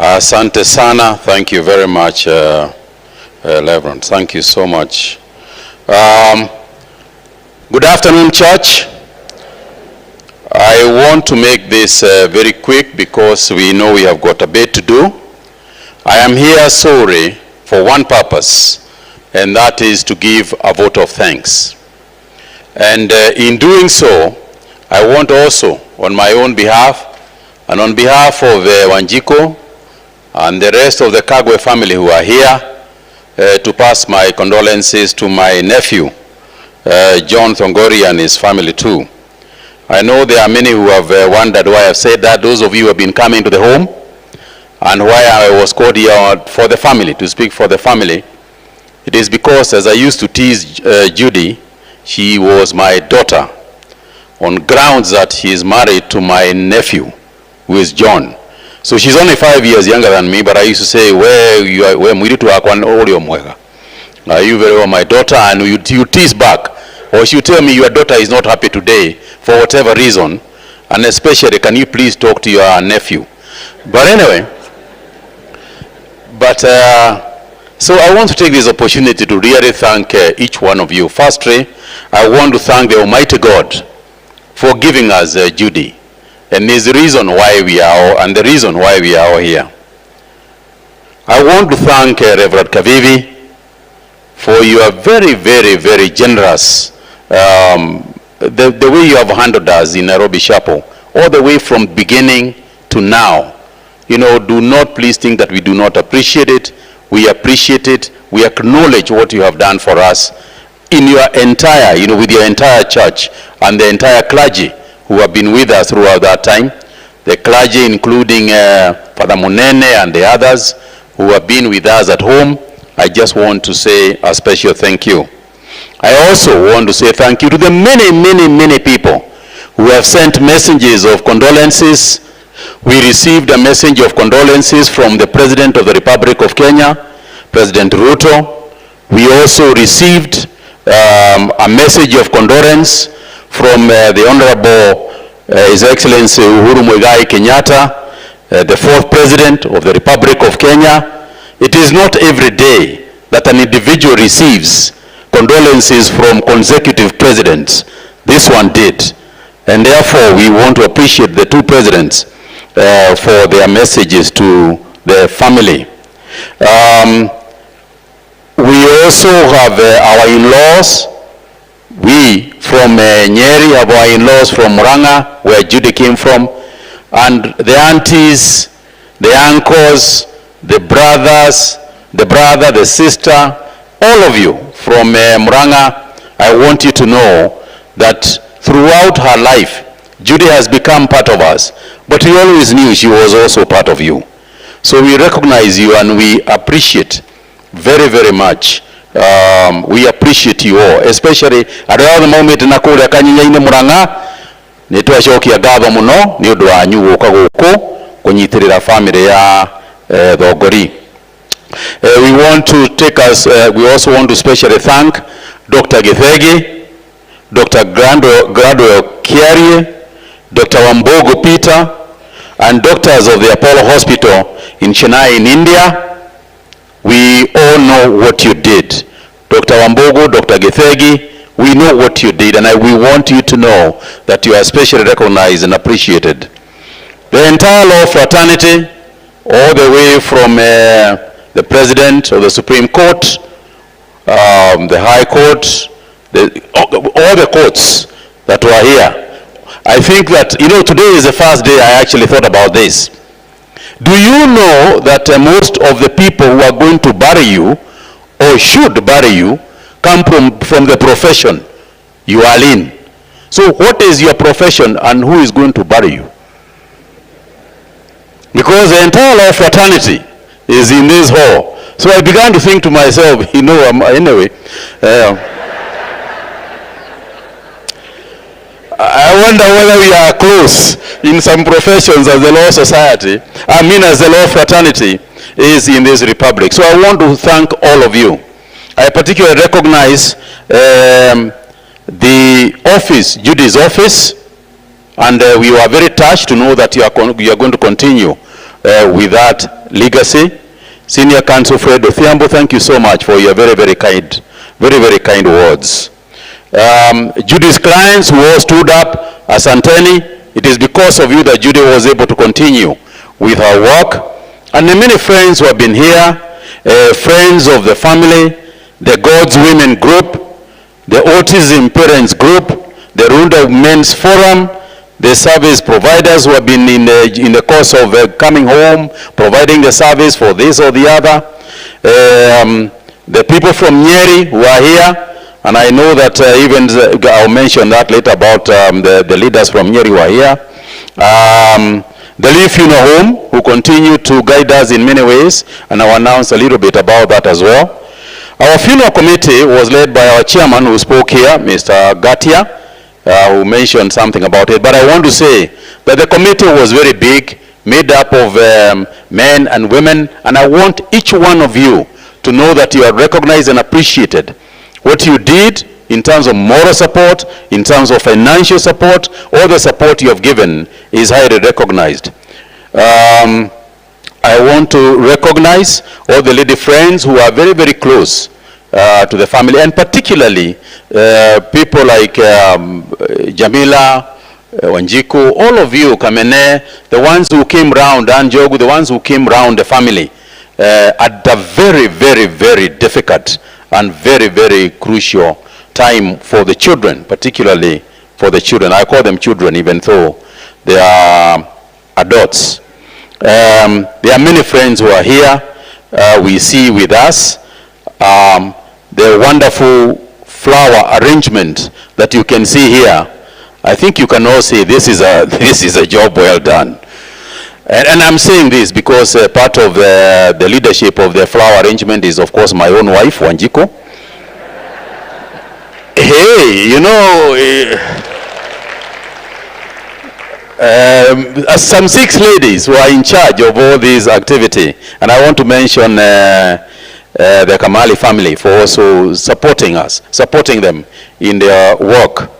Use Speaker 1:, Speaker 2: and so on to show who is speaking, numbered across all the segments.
Speaker 1: Asante sana. Thank you very much, Reverend. Thank you so much. Good afternoon, church. I want to make this very quick because we know we have got a bit to do. I am here sorry for one purpose, and that is to give a vote of thanks. And in doing so, I want also, on my own behalf, and on behalf of Wanjiko, and the rest of the Kagwa family who are here, to pass my condolences to my nephew, John Thongori, and his family too. I know there are many who have wondered why I've said that. Those of you who have been coming to the home, and why I was called here for the family, to speak for the family. It is because, as I used to tease Judy, she was my daughter, on grounds that she is married to my nephew, who is John. So she's only 5 years younger than me, but I used to say, where you are, where you very well my daughter, and you tease back, or she tell me your daughter is not happy today for whatever reason, and especially can you please talk to your nephew. But anyway, so I want to take this opportunity to really thank each one of you. Firstly, I want to thank the Almighty God for giving us Judy. And is the reason why we are, and the reason why we are all here. I want to thank Reverend Kavivi for your very, very, very generous, the way you have handled us in Nairobi Chapel, all the way from beginning to now. You know, do not please think that we do not appreciate it. We appreciate it. We acknowledge what you have done for us in your entire, you know, with your entire church and the entire clergy who have been with us throughout that time. The clergy, including Father Munene and the others who have been with us at home. I just want to say a special thank you. I also want to say thank you to the many, many, many people who have sent messages of condolences. We received a message of condolences from the President of the Republic of Kenya, President Ruto. We also received a message of condolence from the Honorable His Excellency Uhuru Kenyatta, the 4th President of the Republic of Kenya. It is not every day that an individual receives condolences from consecutive presidents. This one did. And therefore, we want to appreciate the 2 presidents for their messages to the family. We also have our in-laws. We from Nyeri have our in-laws from Muranga, where Judy came from, and the aunties, the uncles, the brothers, the brother, the sister, all of you from Muranga. I want you to know that throughout her life, Judy has become part of us, but we always knew she was also part of you. So we recognize you and we appreciate very, very much. We appreciate you all, especially at the moment na kule kanyinya ine Muranga nitwashokia gatho muno ni undu wa nyu guka guku kunyitirira family ya Thongori. We want to take us, we also want to specially thank Dr. Githegi, Dr. Gradwell Kiarie, Dr. Wambogo Peter, and doctors of the Apollo Hospital in Chennai in India. We all know what you did. Dr. Wambogo, Dr. Githegi, we know what you did, and we want you to know that you are especially recognized and appreciated. The entire law fraternity, all the way from the President of the Supreme Court, the High Court, all the courts that were here. I think that, you know, today is the first day I actually thought about this. Do you know that most of the people who are going to bury you, or should bury you, come from the profession you are in? So what is your profession and who is going to bury you? Because the entire law fraternity is in this hall. So I began to think to myself, you know, anyway, I wonder whether we are close in some professions as the law society, I mean as the law fraternity is in this republic. So I want to thank all of you. I particularly recognize the office, Judy's office, and we were very touched to know that you are going to continue with that legacy. Senior Counsel Fred Othiambo, thank you so much for your very, very kind words. Judy's clients who all stood up, Asanteni, it is because of you that Judy was able to continue with her work. And the many friends who have been here, friends of the family, the God's Women Group, the Autism Parents Group, the Ruto Men's Forum, the service providers who have been in the course of coming home, providing the service for this or the other, the people from Nyeri who are here, and I know that even I'll mention that later about the leaders from Nyeri who are here. The Leaf Funeral Home, who continue to guide us in many ways, and I'll announce a little bit about that as well. Our funeral committee was led by our chairman who spoke here, Mr. Gatia, who mentioned something about it. But I want to say that the committee was very big, made up of men and women, and I want each one of you to know that you are recognized and appreciated. What you did in terms of moral support, in terms of financial support, all the support you have given is highly recognized. I want to recognize all the lady friends who are very, very close to the family, and particularly people like Jamila, Wanjiku, all of you, Kamene, the ones who came round, Anjogu, the ones who came round the family at the very, very, very difficult and very, very crucial time for the children, particularly for the children. I call them children even though they are adults. There are many friends who are here. We see with us the wonderful flower arrangement that you can see here. I think you can all say this is a job well done. And I'm saying this because part of the leadership of the flower arrangement is, of course, my own wife, Wanjiko. Hey, you know, some 6 ladies who are in charge of all these activity. And I want to mention the Kamali family for also supporting us, supporting them in their work.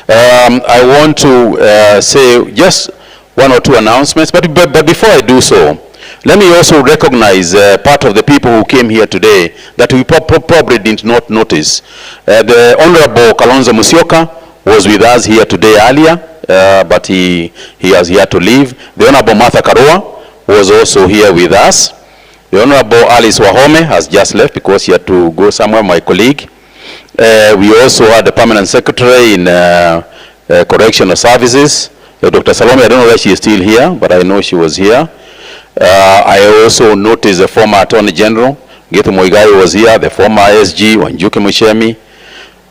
Speaker 1: I want to say just 1 or 2 announcements, but before I do so, let me also recognize part of the people who came here today that we probably did not notice. The Honorable Kalonzo Musyoka was with us here today earlier, but he had to leave. The Honorable Martha Karua was also here with us. The Honorable Alice Wahome has just left because he had to go somewhere, my colleague. We also had the Permanent Secretary in Correctional Services, Dr. Salome. I don't know whether she is still here, but I know she was here. I also noticed the former Attorney General, Githu Muigai, was here, the former SG, Wanjuki Mushemi,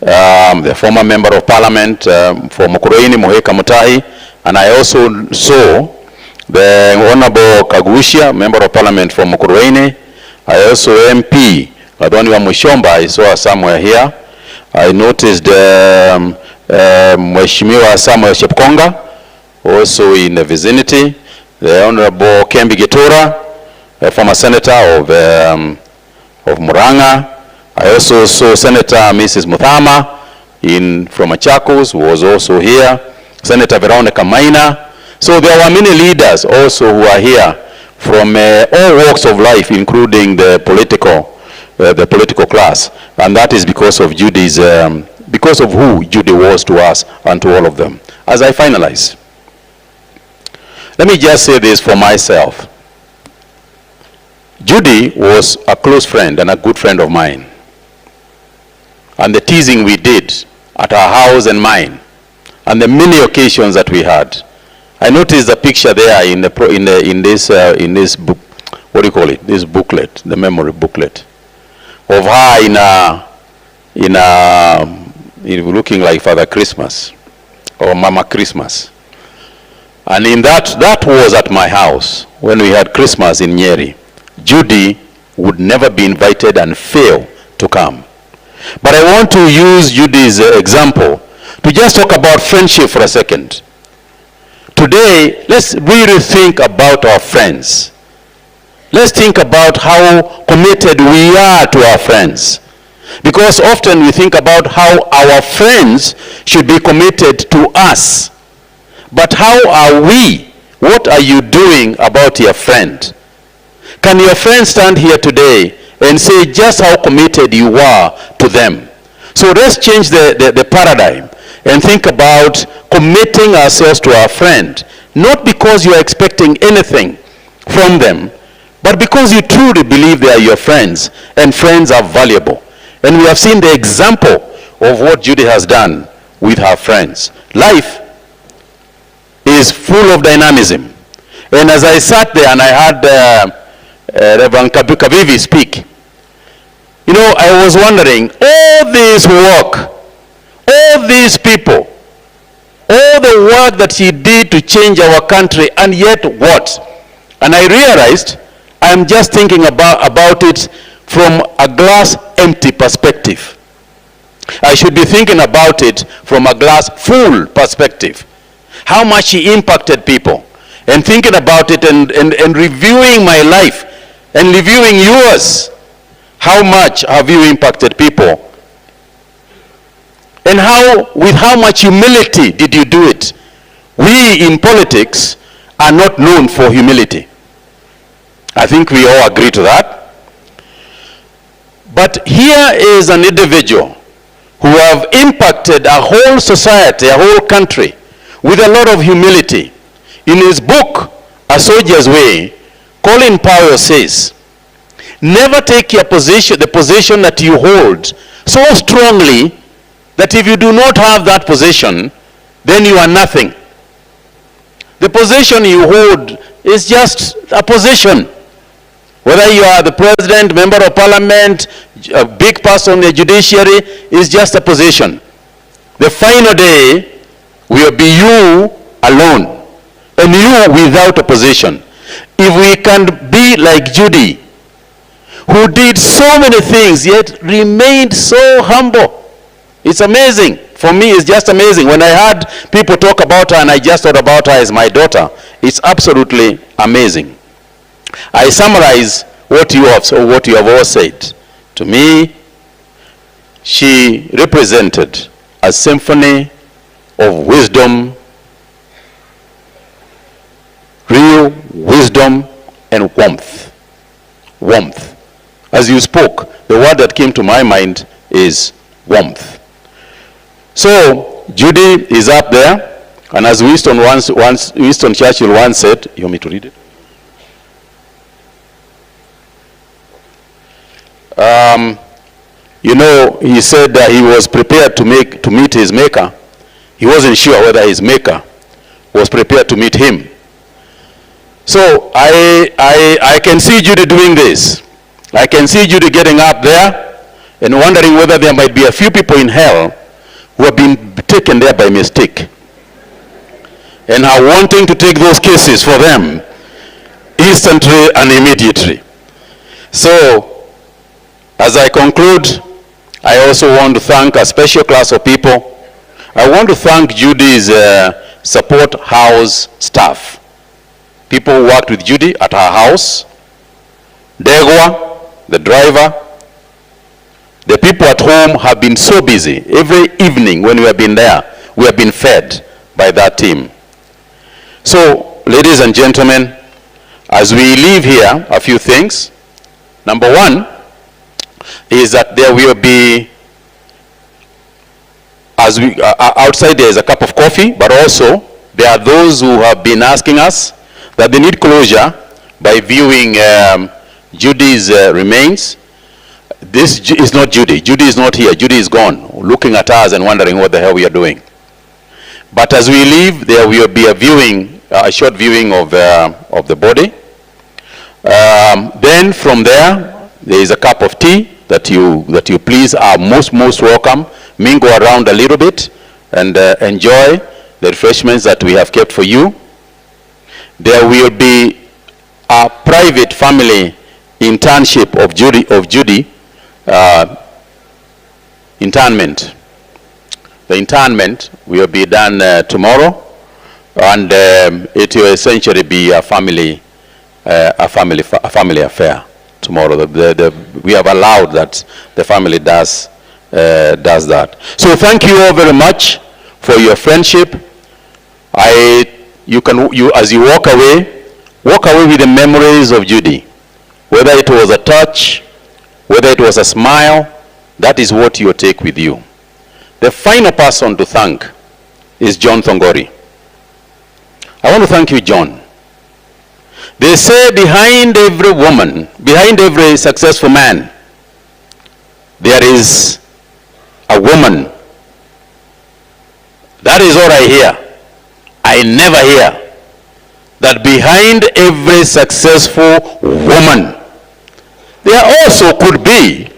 Speaker 1: the former Member of Parliament for Mukurweini, Moheka Mutahi, and I also saw the Honorable Kagwa, Member of Parliament for Mukurweini. I also MP, Ladwani wa Mushomba, I saw her somewhere here. I noticed Mheshimiwa Samuel Chepkonga, also in the vicinity. The Honorable Kembi Gitura, a former senator of Muranga. I also saw Senator Mrs. Muthama from Machakos, who was also here. Senator Veronica Maina. So there were many leaders also who are here from all walks of life, including the political class. And that is because of Judy's, because of who Judy was to us and to all of them. As I finalize, let me just say this for myself. Judy was a close friend and a good friend of mine. And the teasing we did at our house and mine, and the many occasions that we had. I noticed the picture there in this book, what do you call it? This booklet, the memory booklet, of her looking like Father Christmas or Mama Christmas. And in that was at my house when we had Christmas in Nyeri. Judy would never be invited and fail to come. But I want to use Judy's example to just talk about friendship for a second. Today, let's really think about our friends. Let's think about how committed we are to our friends. Because often we think about how our friends should be committed to us. But how are we what are you doing about your friend? Can your friend stand here today and say just how committed you are to them? So let's change the paradigm and think about committing ourselves to our friend, not because you are expecting anything from them, but because you truly believe they are your friends, and friends are valuable. And we have seen the example of what Judy has done with her friends. Life is full of dynamism. And as I sat there and I had Reverend Kavivi speak, you know, I was wondering, all this work, all these people, all the work that he did to change our country, and yet what? And I realized I'm just thinking about it from a glass empty perspective. I should be thinking about it from a glass full perspective. How much he impacted people, and thinking about it and reviewing my life and reviewing yours. How much have you impacted people? And with how much humility did you do it? We in politics are not known for humility. I think we all agree to that. But here is an individual who have impacted a whole society, a whole country, with a lot of humility. In his book, A Soldier's Way, Colin Powell says, never take your position, the position that you hold, so strongly that if you do not have that position, then you are nothing. The position you hold is just a position. Whether you are the president, member of parliament, a big person in the judiciary, is just a position. The final day will be you alone, and you without a position. If we can be like Judy, who did so many things yet remained so humble. It's amazing. For me, it's just amazing. When I heard people talk about her and I just thought about her as my daughter, it's absolutely amazing. I summarize what you have all said. To me, she represented a symphony of wisdom, real wisdom and warmth. Warmth. As you spoke, the word that came to my mind is warmth. So Judy is up there, and as Winston Churchill once said, you want me to read it? You know, he said that he was prepared to meet his maker. He wasn't sure whether his maker was prepared to meet him. So I can see Judy doing this. I can see Judy getting up there and wondering whether there might be a few people in hell who have been taken there by mistake, and are wanting to take those cases for them instantly and immediately. So, as I conclude, I also want to thank a special class of people. I want to thank Judy's support house staff. People who worked with Judy at her house, Kagwa, the driver. The people at home have been so busy. Every evening when we have been there, we have been fed by that team. So, ladies and gentlemen, as we leave here, a few things. Number one is that there will be, outside there is a cup of coffee, but also there are those who have been asking us that they need closure by viewing Judy's remains. This is not Judy. Judy is not here. Judy is gone, looking at us and wondering what the hell we are doing. But as we leave, there will be a viewing, a short viewing of the body. Then from there is a cup of tea that you please are most welcome. Mingle around a little bit and enjoy the refreshments that we have kept for you. There will be a private family internship of Judy, internment. The internment will be done tomorrow, and it will essentially be a family affair tomorrow. We have allowed that the family does that. So thank you all very much for your friendship. I as you walk away with the memories of Judy. Whether it was a touch, whether it was a smile, that is what you take with you. The final person to thank is John Thongori. I want to thank you, John. They say behind every woman, behind every successful man, there is a woman. That is all I hear. I never hear that behind every successful woman, there also could be,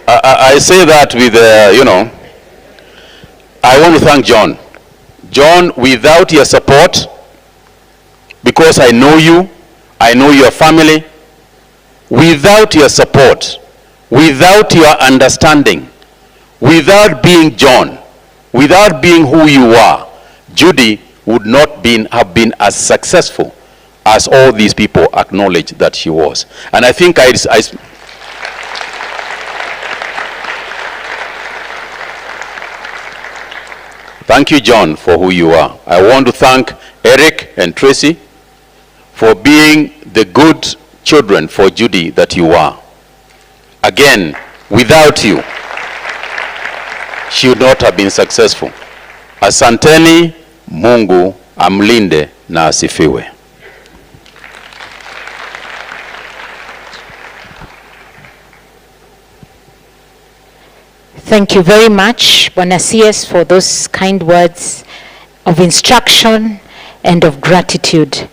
Speaker 1: I say that with, I want to thank John. John, without your support, because I know you, I know your family, without your support, without your understanding, without being John, without being who you are, Judy would not have been as successful as all these people acknowledge that she was. And I think thank you, John, for who you are. I want to thank Eric and Tracy for being the good children for Judy that you are. Again, without you, she would not have been successful. Asanteni, Mungu amlinde na asifiwe.
Speaker 2: Thank you very much, Bwana CS, for those kind words of instruction and of gratitude.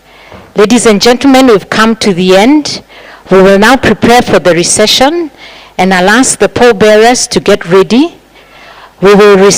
Speaker 2: Ladies and gentlemen, we've come to the end. We will now prepare for the recession, and I'll ask the pallbearers to get ready. We will receive